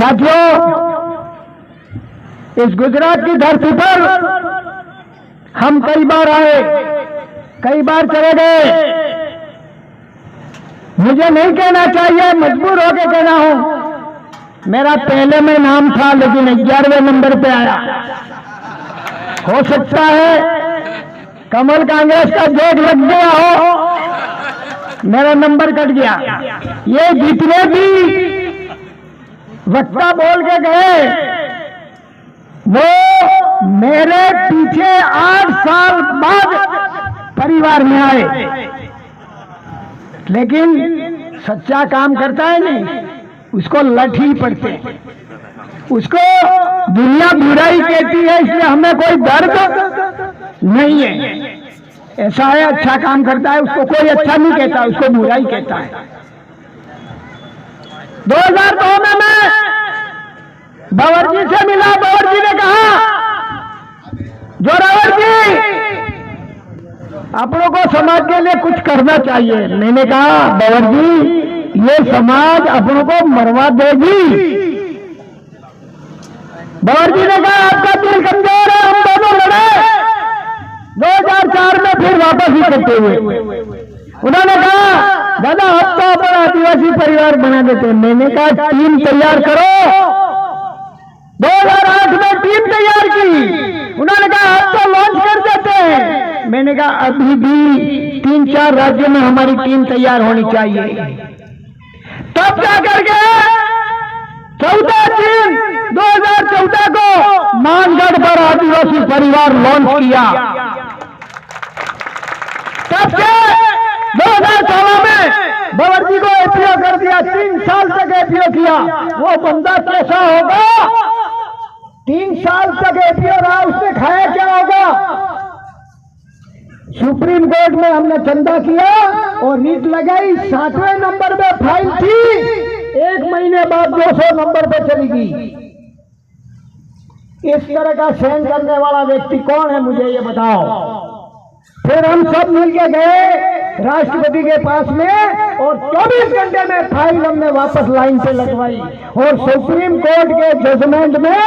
साथियों, इस गुजरात की धरती पर हम कई बार आए, कई बार चले गए। मुझे नहीं कहना चाहिए, मजबूर होकर कहना हूं। मेरा पहले में नाम था, लेकिन 11वें नंबर पे आया। हो सकता है कमल कांग्रेस का जोग लग गया हो, मेरा नंबर कट गया। ये जितने भी वक्ता बोल के गए, वो मेरे पीछे 8 साल बाद परिवार में आए, लेकिन सच्चा काम करता है नहीं, उसको लठी पड़ते, उसको दुनिया बुराई कहती है, इसलिए हमें कोई दर्द नहीं है। ऐसा है, अच्छा काम करता है उसको कोई अच्छा नहीं कहता, उसको बुराई कहता है। 2002 में मैं बावर्ची से मिला। बावर्ची ने कहा, जोरावर जी, आप लोगों को समाज के लिए कुछ करना चाहिए। मैंने कहा, बावर्ची, ये समाज अपनों को मरवा देगी। बावर्ची ने कहा, आपका दिल कमजोर है, हम दोनों लड़े। 2004 में फिर वापस इकट्ठे हुए। उन्होंने कहा, दादा अब तो अपन आदिवासी परिवार बना देते हैं। मैंने कहा, टीम तैयार करो। 2008 में टीम तैयार की। उन्होंने कहा, अब तो लॉन्च कर देते हैं। मैंने कहा, अभी भी 3-4 राज्यों में हमारी टीम तैयार होनी चाहिए। तब जाकर के 2014 को मानगढ़ पर आदिवासी परिवार लॉन्च किया। तब से 2016 में बावर्ची को एपीओ कर दिया। 3 साल तक एपीओ किया। वो बंदा कैसा होगा? 3 साल तक एपीओ रहा, उसने खाया क्या होगा? सुप्रीम कोर्ट में हमने चंदा किया और रीट लगाई। 7वें नंबर पे फाइल थी, 1 महीने बाद 200 नंबर पे चली गई। इस तरह का सहन करने वाला व्यक्ति कौन है, मुझे ये बताओ। फिर हम सब मिलके गए राष्ट्रपति के पास में और 24 घंटे में फाइल हमने वापस लाइन पे लगवाई और सुप्रीम कोर्ट के जजमेंट में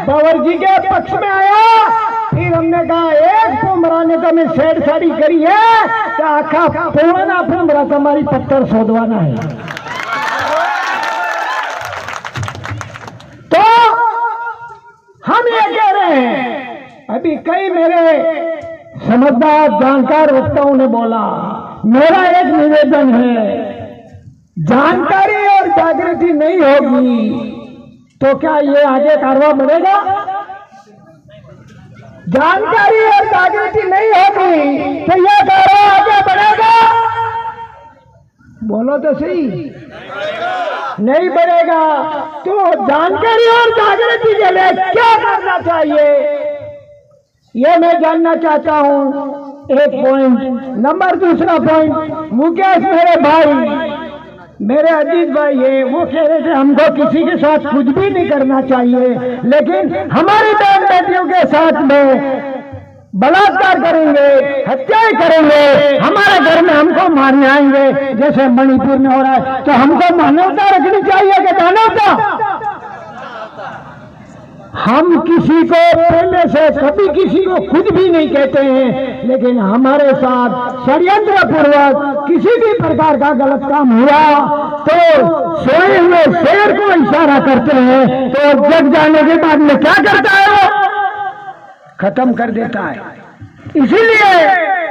बावर्ची के पक्ष में आया। फिर हमने कहा, एक पुमराने तो मैं सेठ साड़ी करी है, तो आखा पुराना पुमरा तुम्हारी पत्थर सोधवाना है। तो हम ये कह रहे हैं, अभी कई मेरे समझदार जानकार वक्ताओं ने बोला, मेरा एक निवेदन है, जानकारी और जागृति नहीं होगी तो क्या ये आगे कारवां बढ़ेगा? जानकारी और जागृति नहीं होगी तो ये कारवां आगे बढ़ेगा? बोलो तो सही, नहीं बढ़ेगा। तो जानकारी और जागृति के लिए क्या करना चाहिए, ये मैं जानना चाहता हूं। एक पॉइंट। दूसरा पॉइंट, मुकेश मेरे भाई, मेरे अजीत भाई है, वो कह रहे थे हमको किसी के साथ कुछ भी नहीं करना चाहिए, लेकिन हमारी बहन बेटियों के साथ में बलात्कार करेंगे, हत्याएं करेंगे, हमारे घर में हमको मारने आएंगे, जैसे मणिपुर में हो रहा है। तो हमको मानवता रखनी चाहिए कि दानवता? हम किसी को पहले से कभी किसी को खुद भी नहीं कहते हैं, लेकिन हमारे साथ षड्यंत्र पूर्वक किसी भी प्रकार का गलत काम हुआ तो सोए हुए शेर को इशारा करते हैं, तो जग जाने के बाद में क्या करता है, वो खत्म कर देता है। इसीलिए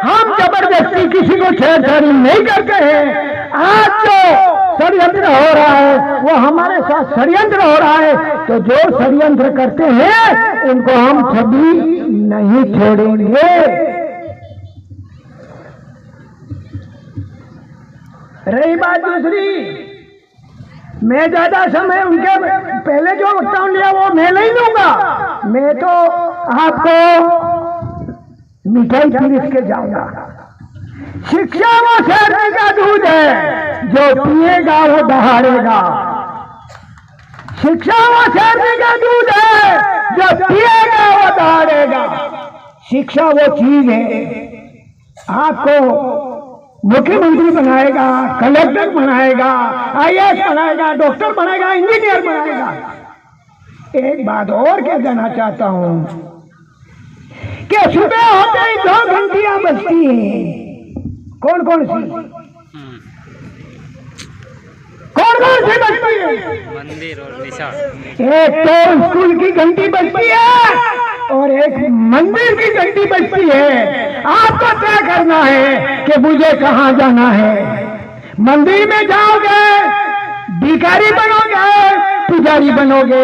हम जबरदस्ती किसी को छेड़छाड़ी नहीं करते हैं। आज जो षड्यंत्र हो रहा है वो हमारे साथ षड्यंत्र हो रहा है, तो जो षड्यंत्र करते हैं उनको हम कभी नहीं छोड़ेंगे। रही बात दूसरी, मैं ज्यादा समय उनके पहले जो वक्ताओं लिया वो मैं नहीं लूंगा। मैं तो आपको मिठाई पीस के जाऊंगा। शिक्षा वो शहर का दूध है, जो पिएगा वो दहाड़ेगा। शिक्षा वो शहर का दूध है, जो पिएगा वो दहाड़ेगा। शिक्षा वो चीज है, आपको मुख्यमंत्री बनाएगा, कलेक्टर बनाएगा, IAS बनाएगा, डॉक्टर बनाएगा, इंजीनियर बनाएगा। एक बात और कह देना चाहता हूं कि सुबह होते ही 2 घंटियां बजती हैं। कौन कौन सी बजती है? मंदिर और निशा। एक तो स्कूल की घंटी बजती है और एक मंदिर की घंटी बजती है। आपको तय करना है कि मुझे कहाँ जाना है। मंदिर में जाओगे, भिखारी बनोगे, पुजारी बनोगे,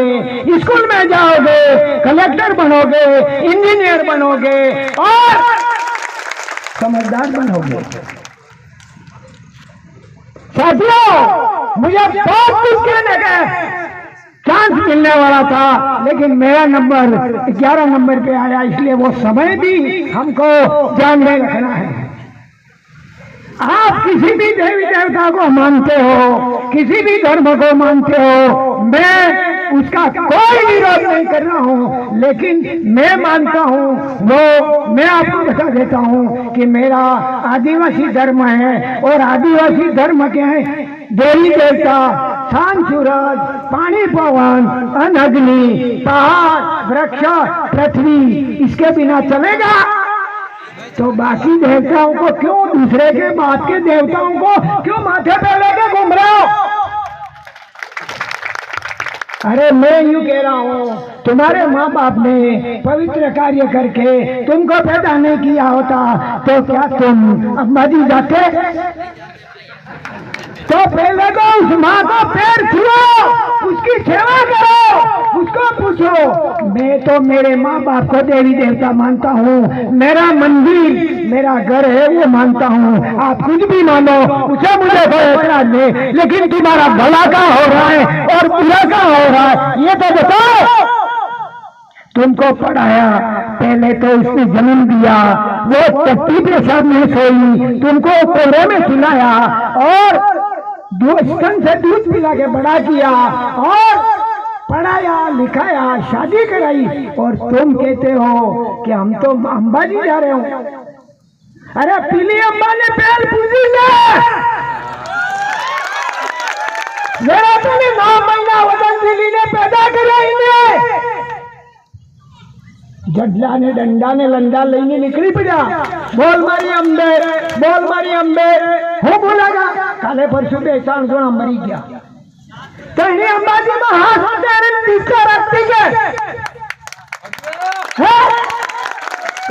स्कूल में जाओगे, कलेक्टर बनोगे, इंजीनियर बनोगे और समझदार बनोगे। साथियों, मुझे बहुत कुछ कहने का चांस मिलने वाला था, लेकिन मेरा नंबर 11 नंबर पे आया, इसलिए वो समय भी हमको ध्यान में रखना है। आप किसी भी देवी देवता को मानते हो, किसी भी धर्म को मानते हो, मैं उसका कोई विरोध नहीं कर रहा हूँ, लेकिन मैं मानता हूँ, वो मैं आपको बता देता हूँ कि मेरा आदिवासी धर्म है और आदिवासी धर्म के देवी देवता चांद सूरज, पानी पवन, अन्न अग्नि, पहाड़, वृक्ष, पृथ्वी, इसके बिना चलेगा? तो बाकी देवताओं को क्यों, दूसरे के बाप के देवताओं को क्यों माथे पे लेके घूम रहे हो? अरे मैं यूं कह रहा हूँ, तुम्हारे माँ बाप ने पवित्र कार्य करके तुमको पैदा नहीं किया होता तो क्या तुम अम्मा जी जाते? तो पहले तो उस माँ को पैर छुओ, उसकी सेवा करो, उसको पूछो। मैं तो मेरे माँ बाप को देवी देवता मानता हूँ, मेरा मंदिर, मेरा घर है वो मानता हूँ। आप कुछ भी मानो, उसे मुझे कोई ऐतराज नहीं, लेकिन तुम्हारा भला का हो रहा है और बुरा का हो रहा है ये तो बताओ। तुमको पढ़ाया, पहले तो उसने जन्म दिया, वो टट्टी पेशाब में सोई, तुमको कोहरे में सुलाया और स्तन से दूध पिला के बड़ा किया और पढ़ाया लिखाया, शादी कराई, और तुम कहते हो कि हम तो अंबाजी जा रहे हो। अरे पीली अम्बा ने पहल पूजी ले, मेरा तो 9 महीना वजन दिल्ली ने पैदा करा इन्हें। जड्ला ने डंडा ने लंडा लेने निकली पड़ा, बोल मारी अंबे, बोल मारी अंबे, हो बोलेगा काले परसों बेचान सोना मरी गया। तो इन्हें अंबाजी में हाथ रखती है।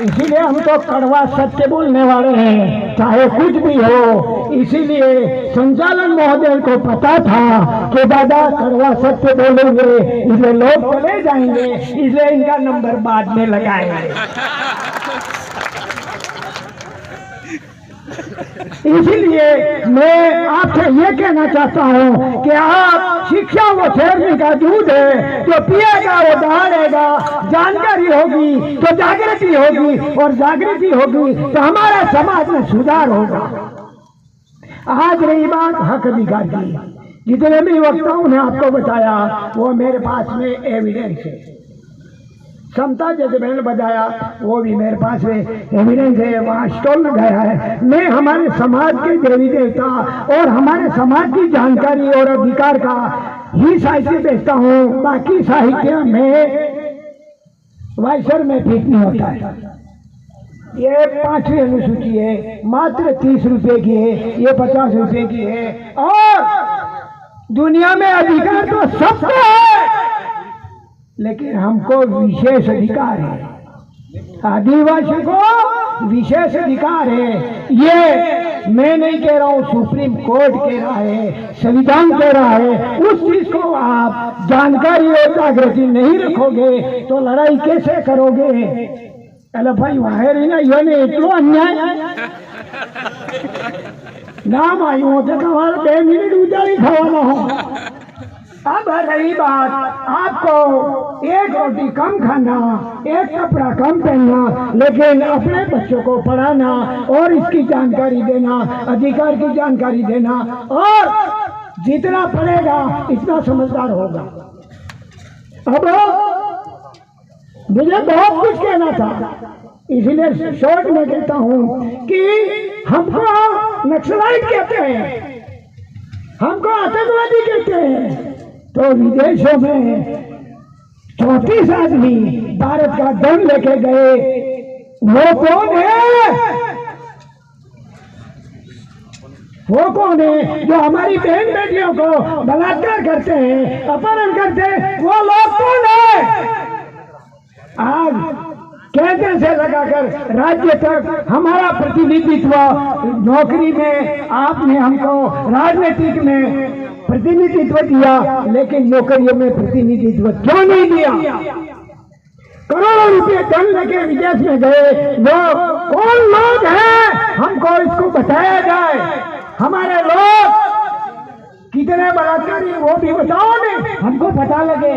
इसीलिए हम तो कड़वा सत्य बोलने वाले हैं, चाहे कुछ भी हो। इसीलिए संचालन महोदय को पता था कि दादा कड़वा सत्य बोलेंगे, इसलिए लोग चले जाएंगे, इसलिए इनका नंबर बाद में लगाएंगे। इसीलिए मैं आपसे ये कहना चाहता हूँ कि आप शिक्षा वो शेरनी का दूध है, जो पिएगा वो दहाड़ेगा। जानकारी होगी तो जागृति होगी, और जागृति होगी तो हमारा समाज में सुधार होगा। आज रही बात हक अधिकार की, जितने भी वक्ताओं ने आपको बताया वो मेरे पास में एविडेंस है। समता जैसे मैंने बताया वो भी मेरे पास में एविडेंस है, वहाँ स्टॉल लगाया है। मैं हमारे समाज के देवी देवता और हमारे समाज की जानकारी और अधिकार का ही साहित्य बेचता हूँ, बाकी साहित्य में वाइसर में ठीक नहीं होता है। ये 5वीं अनुसूची है, मात्र 30 रुपए की है, ये 50 रुपए की है। और दुनिया में अधिकार तो सबको है, लेकिन हमको विशेष अधिकार है। आदिवासी को विशेष अधिकार है। ये मैं नहीं कह रहा हूँ, सुप्रीम कोर्ट कह रहा है, संविधान कह रहा है। उस चीज को आप जानकारी और जागृति नहीं रखोगे तो लड़ाई कैसे करोगे? अरे भाई वाहेर ही ना यो ने इतना अन्याय नाम आयु होते तुम्हारा 2 मिनट उजाड़ी खावाना हो। अब रही बात, आपको 1 रोटी कम खाना, 1 कपड़ा कम पहनना, लेकिन अपने बच्चों को पढ़ाना और इसकी जानकारी देना, अधिकार की जानकारी देना, और जितना पढ़ेगा इतना समझदार होगा। अब मुझे बहुत कुछ कहना था, इसलिए शॉर्ट में कहता हूं कि हमको नक्सलाइट कहते हैं, हमको आतंकवादी कहते हैं, तो विदेशों में 34 आदमी भारत का दम लेके गए, वो कौन है? वो कौन है जो हमारी बहन बेटियों को बलात्कार करते हैं, अपहरण करते हैं? वो लोग कौन है? आज केंद्र से लगाकर राज्य तक हमारा प्रतिनिधित्व, नौकरी में आपने हमको राजनीतिक में प्रतिनिधित्व दिया, लेकिन नौकरियों में प्रतिनिधित्व क्यों नहीं दिया? करोड़ों रुपए धन लेके विदेश में गए, वो कौन लोग हैं? हमको इसको बताया जाए। हमारे लोग कितने बलात्कारी वो भी बताओ ने, हमको पता लगे।